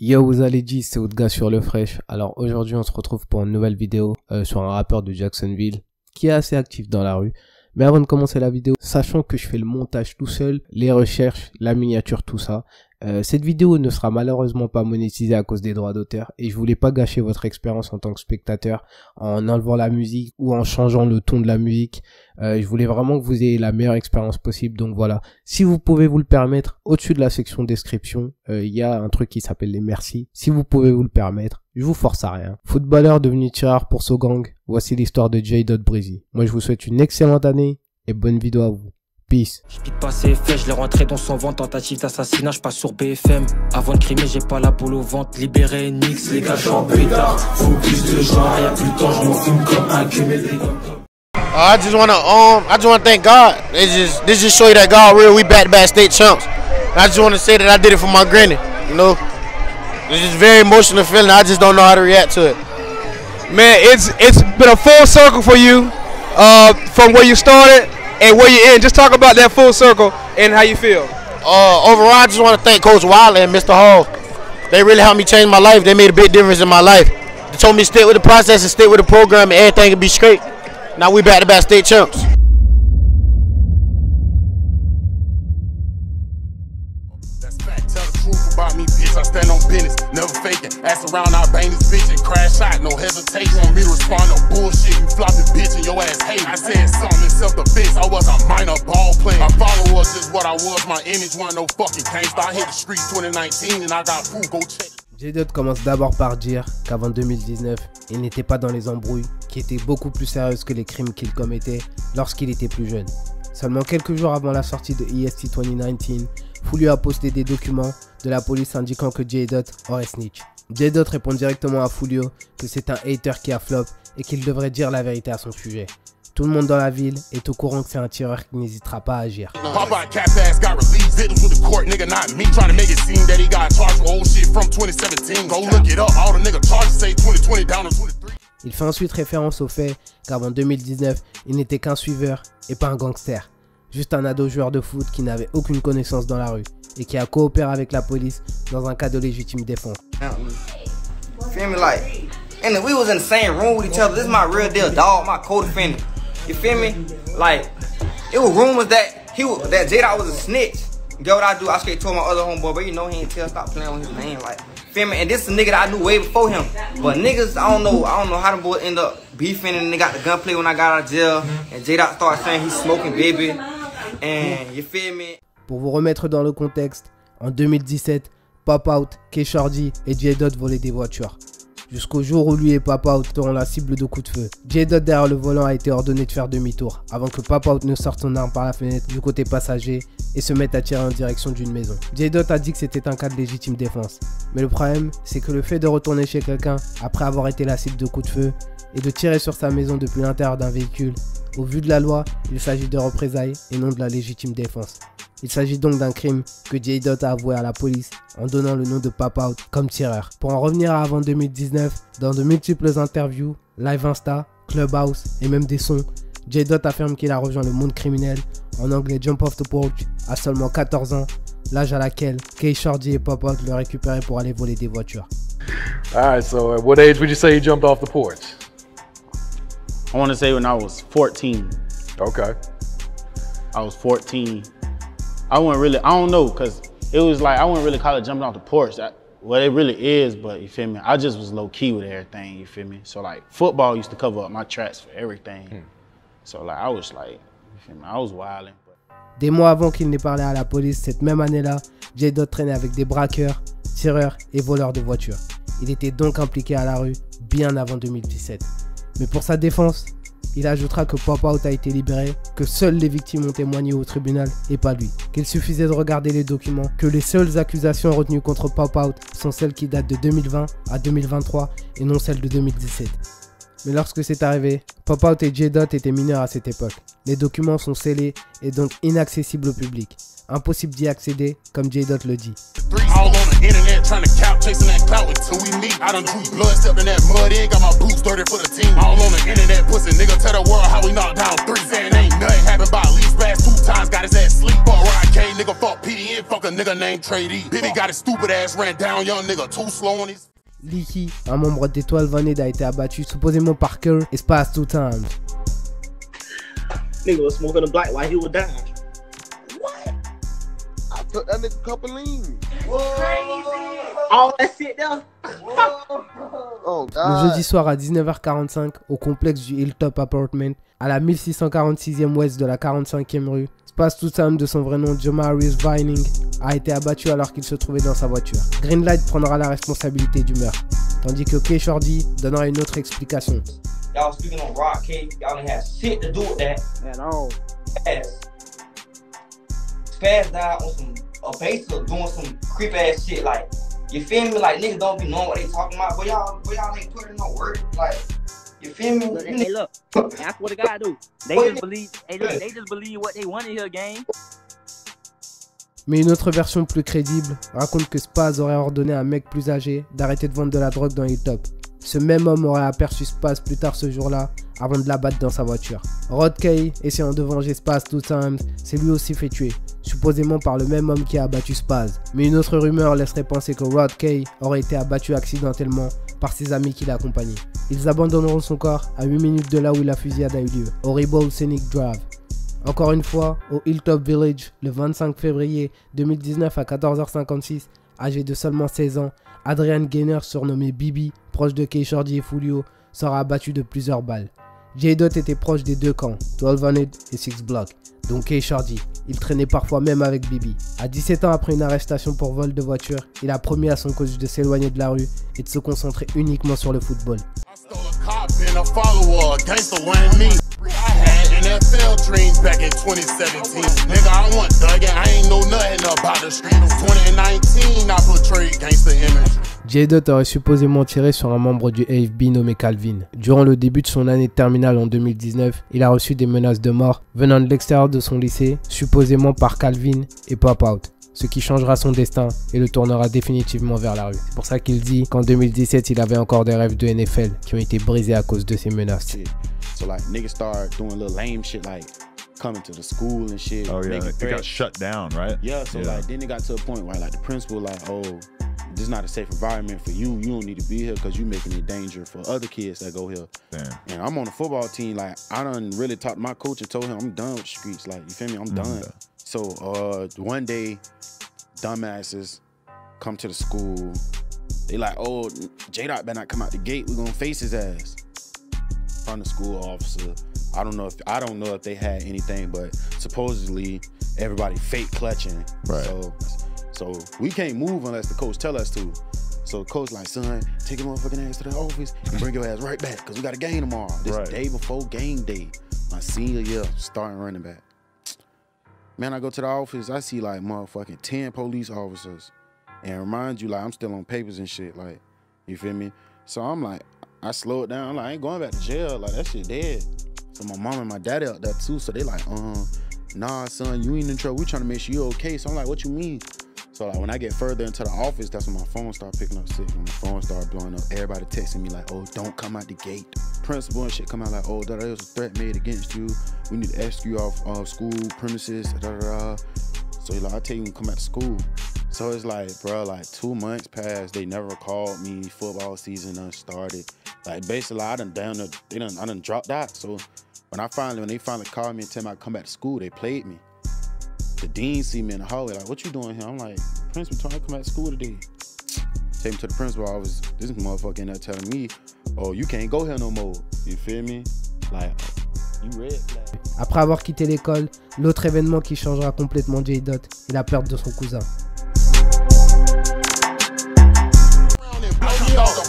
Yo, vous allez dire, c'est Oudga sur le Fresh. Alors aujourd'hui on se retrouve pour une nouvelle vidéo sur un rappeur de Jacksonville qui est assez actif dans la rue. Mais avant de commencer la vidéo, sachant que je fais le montage tout seul, les recherches, la miniature, tout ça, cette vidéo ne sera malheureusement pas monétisée à cause des droits d'auteur et je voulais pas gâcher votre expérience en tant que spectateur en enlevant la musique ou en changeant le ton de la musique. Je voulais vraiment que vous ayez la meilleure expérience possible, donc voilà. Si vous pouvez vous le permettre, au-dessus de la section description, il y a un truc qui s'appelle les merci. Si vous pouvez vous le permettre, je vous force à rien. Footballeur devenu tireur pour Sogang, voici l'histoire de J. Breezy. Moi je vous souhaite une excellente année et bonne vidéo à vous. Peace. Je pique pas ses faits, je l'ai rentré dans son ventre. Tentative d'assassinat, je passe sur BFM. Avant de crimer, j'ai pas la boule au ventre. Libéré, Nix, les gars, j'en pétard. Focus de genre, y'a plus de temps, je m'en fume comme un cumul. I just wanna thank God. This just show you that God real. We back state champs. I just wanna say that I did it for my granny. You know, it's just very emotional feeling. I just don't know how to react to it. Man, it's been a full circle for you, from where you started and where you're in. Just talk about that full circle and how you feel. Overall, I just want to thank Coach Wiley and Mr. Hall. They really helped me change my life. They made a big difference in my life. They told me to stick with the process and stick with the program and everything would be straight. Now we back state champs. That's fact. Tell the truth about me, bitch. I stand on business, never faking. Ass around, I bang this bitch and crash out, no hesitation. Want me to respond to bullshit, you flopping bitch and your ass hate. I said something in self-defense, I was a minor ball player. My follower was just what I was, my image wasn't no fucking gangsta. I hit the streets 2019 and I got proof, go check. J. commence d'abord par dire qu'avant 2019, il n'était pas dans les embrouilles, qui étaient beaucoup plus sérieuses que les crimes qu'il commettait lorsqu'il était plus jeune. Seulement quelques jours avant la sortie de EST 2019, Foulio a posté des documents de la police indiquant que J. aurait snitch. J. répond directement à Foulio que c'est un hater qui a flop et qu'il devrait dire la vérité à son sujet. Tout le monde dans la ville est au courant que c'est un tireur qui n'hésitera pas à agir. Il fait ensuite référence au fait qu'avant 2019, il n'était qu'un suiveur et pas un gangster. Juste un ado joueur de foot qui n'avait aucune connaissance dans la rue et qui a coopéré avec la police dans un cas de légitime défense. Feel me, like, and we was in the same room with each other. This is my real deal dog, my co-defendant. You feel me? Like, it was rumors that J-Dot was a snitch. Get what I do? I straight told my other homeboy, but you know he ain't stop playing with his name. Like, feel me? And this is a nigga that I knew way before him. But niggas, I don't know how them boys end up beefing, and they got the gunplay when I got out of jail. And J-Dot started saying he's smoking baby. And you feel me? Pour vous remettre dans le contexte, en 2017, Pop Out, K-Shorty et J. volaient des voitures. Jusqu'au jour où lui et Pop Out seront la cible de coups de feu. J. derrière le volant a été ordonné de faire demi-tour avant que Pop Out ne sorte son arme par la fenêtre du côté passager et se mette à tirer en direction d'une maison. J. a dit que c'était un cas de légitime défense. Mais le problème, c'est que le fait de retourner chez quelqu'un après avoir été la cible de coups de feu et de tirer sur sa maison depuis l'intérieur d'un véhicule, au vu de la loi, il s'agit de représailles et non de la légitime défense. Il s'agit donc d'un crime que J. a avoué à la police en donnant le nom de Pop Out comme tireur. Pour en revenir à avant 2019, dans de multiples interviews, live Insta, Clubhouse et même des sons, J. affirme qu'il a rejoint le monde criminel, en anglais Jump Off the Porch, à seulement 14 ans, l'âge à laquelle K-Shorty et Pop Out le récupéraient pour aller voler des voitures. Alright, so at what age would you say you jumped off the porch? I want to say when I was 14. Okay. I was 14. I don't know, because it was like, I wouldn't really call it jumping off the porch. What it really is, but you feel me? I just was low key with everything, you feel me? So like, football used to cover up my tracks for everything. So like, I was like, you feel me? I was wilding. Des mois avant qu'il n'ait parlé à la police, cette même année-là, J. traînait avec des braqueurs, tireurs et voleurs de voitures. Il était donc impliqué à la rue bien avant 2017. Mais pour sa défense, il ajoutera que Pop Out a été libéré, que seules les victimes ont témoigné au tribunal et pas lui. Qu'il suffisait de regarder les documents, que les seules accusations retenues contre Pop Out sont celles qui datent de 2020 à 2023 et non celles de 2017. Mais lorsque c'est arrivé, Pop Out et J. étaient mineurs à cette époque. Les documents sont scellés et donc inaccessibles au public. Impossible d'y accéder, comme J. le dit. All on the internet trying to count, chasing that clout until we meet. I done drew blood, stepped in that mud, in, got my boots dirty for the team. All on the internet, pussy nigga, tell the world how we knocked down 3. Saying ain't nothing happened by at least last 2 times, got his ass sleep. But Ryan K, nigga, fuck PDN, fuck a nigga named Trey D. Bibby got his stupid ass ran down, young nigga too slow on his. Leaky, un membre des 12 Vaned, a été abattu supposément par Kerr et Spaz 2 Times. Nigga was smoking a black while he was dying. What? I took that nigga a couple leans. All that shit there. Oh, Le jeudi soir à 19h45, au complexe du Hilltop Apartment, à la 1646e ouest de la 45e rue, Spaz 2 Times, de son vrai nom Jamarius Vining, a été abattu alors qu'il se trouvait dans sa voiture. Greenlight prendra la responsabilité du meurtre, tandis que K Shorty donnera une autre explication. Y'all speaking on Rock K, y'all didn't have shit to do with that. At all. Spaz died on a basis of doing some creep ass shit, like, you feel me? Like, niggas don't be knowing what they talking about, but y'all ain't putting no work, like, you feel me? Look, hey, look, that's what the guy do. They just believe, hey, look, they just believe what they want in here, gang. Mais une autre version plus crédible raconte que Spaz aurait ordonné à un mec plus âgé d'arrêter de vendre de la drogue dans Hilltop. Ce même homme aurait aperçu Spaz plus tard ce jour-là avant de l'abattre dans sa voiture. Rod Kay, essayant de venger Spaz 2 Times, s'est lui aussi fait tuer, supposément par le même homme qui a abattu Spaz. Mais une autre rumeur laisserait penser que Rod Kay aurait été abattu accidentellement par ses amis qui l'accompagnaient. Ils abandonneront son corps à 8 minutes de là où la fusillade a eu lieu, au Horrible Scenic Drive. Encore une fois, au Hilltop Village, le 25 février 2019 à 14h56, âgé de seulement 16 ans, Adrian Gainer, surnommé Bibi, proche de K Shorty et Foolio, sera abattu de plusieurs balles. J-Dot était proche des deux camps, 12 Vaned et 6 Block, donc K Shorty. Il traînait parfois même avec Bibi. À 17 ans après une arrestation pour vol de voiture, il a promis à son coach de s'éloigner de la rue et de se concentrer uniquement sur le football. NFL dreams back in 2017. Nigga, I want Duggan. I ain't know nothing about the streets. 2019, I portrayed gangster image. J-Dot aurait supposément tiré sur un membre du AFB nommé Calvin. Durant le début de son année de terminale en 2019, il a reçu des menaces de mort venant de l'extérieur de son lycée, supposément par Calvin et Pop Out, ce qui changera son destin et le tournera définitivement vers la rue. C'est pour ça qu'il dit qu'en 2017, il avait encore des rêves de NFL qui ont été brisés à cause de ces menaces. So like niggas start doing little lame shit like coming to the school and shit. Oh yeah, it got shut down, right? Yeah, so like then it got to a point where like the principal like, oh, this is not a safe environment for you. You don't need to be here because you making it danger for other kids that go here. Damn. And I'm on the football team. Like I done really talked to my coach and told him I'm done with the streets. Like you feel me? I'm done. So one day, dumbasses come to the school. They like, oh, J-Dot better not come out the gate. We gonna face his ass. From the school officer, I don't know if they had anything, but supposedly everybody fake clutching. Right. So we can't move unless the coach tell us to. So the coach like, son, take your motherfucking ass to the office and bring your ass right back because we got a game tomorrow. This day before game day, my senior year, starting running back. Man, I go to the office, I see like motherfucking 10 police officers, and remind you like I'm still on papers and shit, like you feel me? So I'm like. I slow it down. I'm like, I ain't going back to jail. Like, that shit dead. So my mom and my daddy out there too. So they like, nah, son, you ain't in trouble. We trying to make sure you okay. So I'm like, what you mean? So like, when I get further into the office, that's when my phone start picking up sick. When my phone start blowing up, everybody texting me like, oh, don't come out the gate. Principal and shit come out like, oh, there was a threat made against you. We need to escort you off school premises. So like, I tell you, come back to school. So it's like, bro, like 2 months passed. They never called me. Football season done started. Like basically, I done dropped out. So when they finally called me and tell me I come back to school, they played me. The dean see me in the hallway like, what you doing here? I'm like, principal trying to come back to school today. Take me to the principal office. This motherfucker in there telling me, oh, you can't go here no more. You feel me? Like, you red flag. Après avoir quitté l'école, l'autre événement qui changera complètement J-Dot est la perte de son cousin.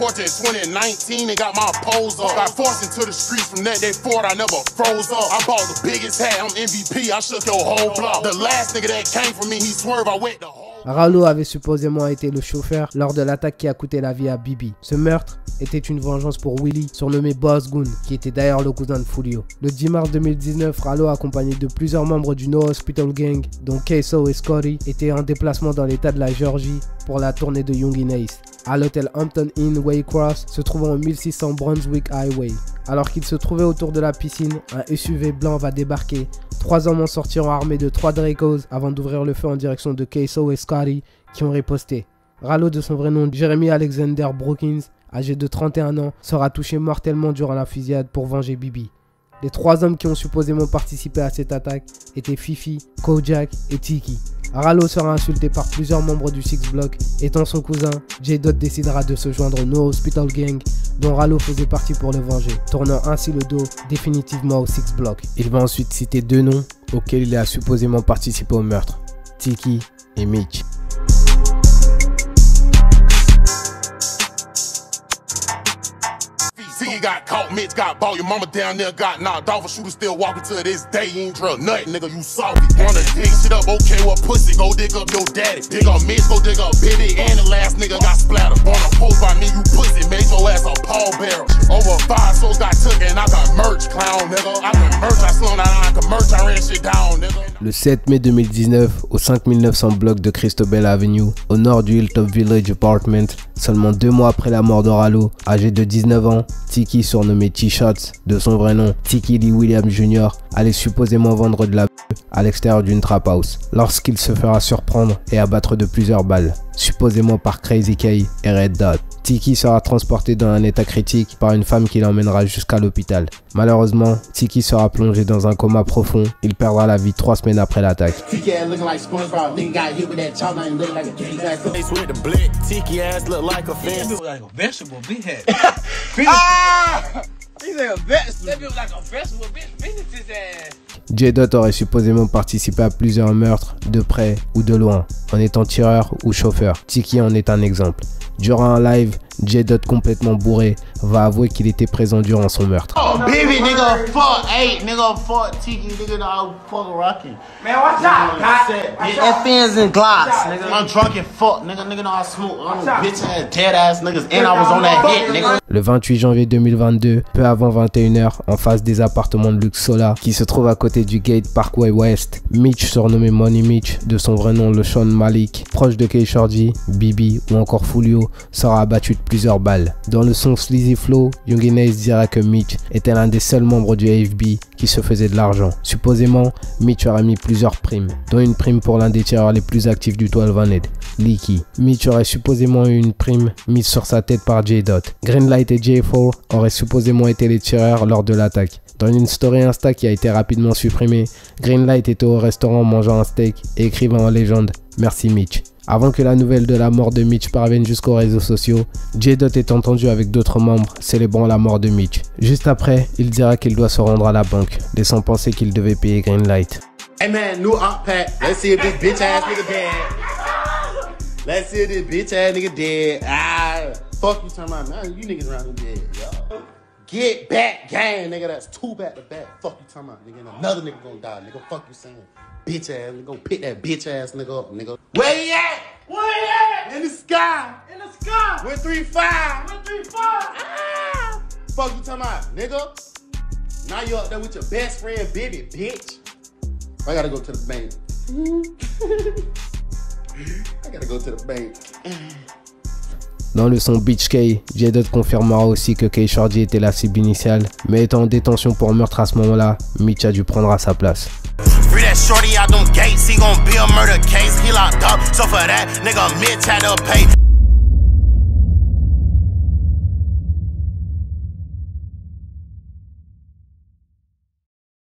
In 2019, they got my pose up. Got forced into the streets from that day forward, I never froze up. I bought the biggest hat, I'm MVP, I shook your whole block. The last nigga that came for me, he swerved, I went the whole. Rallo avait supposément été le chauffeur lors de l'attaque qui a coûté la vie à Bibi. Ce meurtre était une vengeance pour Willie, surnommé Boss Goon, qui était d'ailleurs le cousin de Foolio. Le 10 mars 2019, Rallo, accompagné de plusieurs membres du No Hospital Gang, dont K-So et Scotty, était en déplacement dans l'état de la Géorgie pour la tournée de Young in Ace, à l'hôtel Hampton Inn Waycross, se trouvant au 1600 Brunswick Highway. Alors qu'ils se trouvaient autour de la piscine, un SUV blanc va débarquer. 3 hommes en sortiront armés de 3 Dracos avant d'ouvrir le feu en direction de Queso et Scotty qui ont riposté. Rallo, de son vrai nom Jeremy Alexander Brookins, âgé de 31 ans, sera touché mortellement durant la fusillade pour venger Bibi. Les 3 hommes qui ont supposément participé à cette attaque étaient Fifi, Kojak et Tiki. Rallo sera insulté par plusieurs membres du Six Block. Étant son cousin, J-Dot décidera de se joindre au No Hospital Gang dont Rallo faisait partie pour le venger, tournant ainsi le dos définitivement au Six Block. Il va ensuite citer 2 noms auxquels il a supposément participé au meurtre, Tiki et Mitch. See, you got caught, Mitch got bought, your mama down there got knocked off, a shooter still walking to this day, you ain't drill nothing, nigga, you salty. Wanna dig shit up, okay, well, pussy, go dig up your daddy. Dig up Mitch, go dig up Biddy, and the last nigga got splattered. Wanna post by me, you pussy, made your ass a pallbearer. Over 5 souls got took, and I got merch, clown, nigga. I got merch, I slung down, I got merch, I ran shit down, nigga. Le 7 mai 2019, au 5900 bloc de Christobel Avenue, au nord du Hilltop Village Apartment, seulement 2 mois après la mort de Rallo, âgé de 19 ans, Tiki, surnommé T-Shots, de son vrai nom Tiki Lee Williams Jr., allait supposément vendre de la à l'extérieur d'une trap house, lorsqu'il se fera surprendre et abattre de plusieurs balles, supposément par Crazy K et Red Dot. Tiki sera transporté dans un état critique par une femme qui l'emmènera jusqu'à l'hôpital. Malheureusement, Tiki sera plongé dans un coma profond. Il perdra la vie 3 semaines après l'attaque. J-Dot aurait supposément participé à plusieurs meurtres, de près ou de loin, en étant tireur ou chauffeur. Tiki en est un exemple. Durant un live, J-Dot complètement bourré va avouer qu'il était présent durant son meurtre. Oh, baby, nigga, fuck, hey, nigga, fuck Tiki, nigga, no, fuck Rocky. Man, watch out, God. FNs and Glocks, nigga. I'm drunk and fuck, nigga, no, I smoke. I'm a bitch ass, dead ass niggas, and I was on that hit, nigga. Le 28 janvier 2022, peu avant 21h, en face des appartements de Luxe Sola, qui se trouve à côté du Gate Parkway West, Mitch, surnommé Money Mitch, de son vrai nom LeSean Malik, proche de K Shorty, Bibi ou encore Fulio, sera abattu de plusieurs balles. Dans le son Sleazy Flow, Young Ace dira que Mitch était l'un des seuls membres du AFB qui se faisait de l'argent. Supposément, Mitch aurait mis plusieurs primes, dont une prime pour l'un des tireurs les plus actifs du 1200, Leaky. Mitch aurait supposément eu une prime mise sur sa tête par J-Dot. Greenlight et J4 auraient supposément été les tireurs lors de l'attaque. Dans une story Insta qui a été rapidement supprimée, Greenlight était au restaurant mangeant un steak et écrivant en légende « Merci Mitch ». Avant que la nouvelle de la mort de Mitch parvienne jusqu'aux réseaux sociaux, J-Dot est entendu avec d'autres membres célébrant la mort de Mitch. Juste après, il dira qu'il doit se rendre à la banque, laissant penser qu'il devait payer Greenlight. Hey man, new op pack. Let's see if this bitch ass nigga dead. Let's see if this bitch ass nigga dead. Ah, fuck you talking about, man. You niggas around here dead, yo. Get back, gang, nigga. That's 2 back to back. Fuck you talking about, nigga. And another nigga gonna die, nigga. Fuck you saying. Bitch ass nigga. Go pick that bitch ass nigga up, nigga. Where he at? Where he at? In the sky. In the sky. 135. 135. Ah. Fuck you talking about, nigga. Now you up there with your best friend, Bibi, bitch. I gotta go to the bank. I gotta go to the bank. Dans le son Beach K, J-Dot confirmera aussi que K Shorty était la cible initiale, mais étant en détention pour meurtre à ce moment-là, Mitch a dû prendre à sa place. Free that shorty out them gates, he gon' be a murder case, he locked up, so for that, nigga Mitch had to pay.